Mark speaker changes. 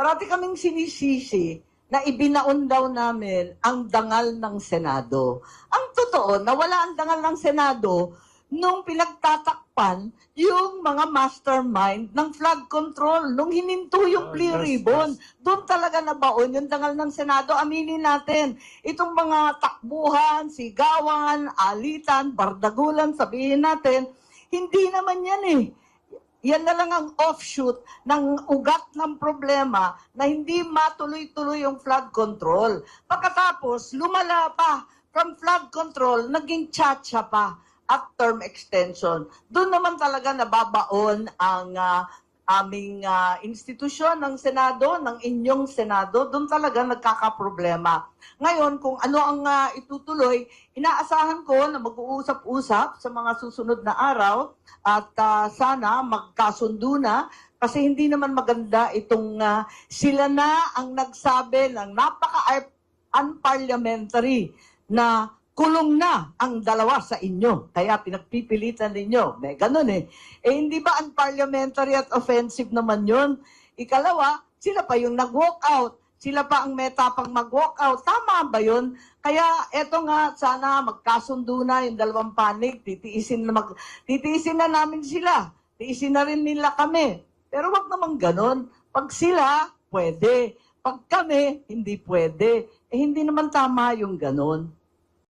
Speaker 1: parati kaming sinisisi na ibinaon daw namin ang dangal ng Senado. Ang totoo, nawala ang dangal ng Senado nung pinagtatakpan yung mga mastermind ng flood control, nung hininto yung blue ribbon. Doon talaga nabaon yung dangal ng Senado. Aminin natin, itong mga takbuhan, sigawan, alitan, bardagulan, sabihin natin, hindi naman yan eh. Yan na lang ang offshoot ng ugat ng problema na hindi matuloy-tuloy yung flood control. Pagkatapos, lumala pa from flood control, naging tsa-tsa pa at term extension. Doon naman talaga nababaon ang aming institusyon ng Senado, ng inyong Senado. Doon talaga nagkakaproblema. Ngayon, kung ano ang itutuloy, inaasahan ko na mag-uusap-usap sa mga susunod na araw at sana magkasundo na kasi hindi naman maganda itong sila na ang nagsabi ng napaka-unparliamentary na kulong na ang dalawa sa inyo. Kaya pinagpipilitan ninyo. May ganun eh. Eh hindi ba unparliamentary at offensive naman yun? Ikalawa, sila pa yung nag-walk out. Sila pa ang may tapang mag-walk out. Tama ba yun? Kaya eto nga, sana magkasundo na yung dalawang panig. Titiisin na namin sila. Tiisin na rin nila kami. Pero wag naman ganun. Pag sila, pwede. Pag kami, hindi pwede. Eh hindi naman tama yung ganun.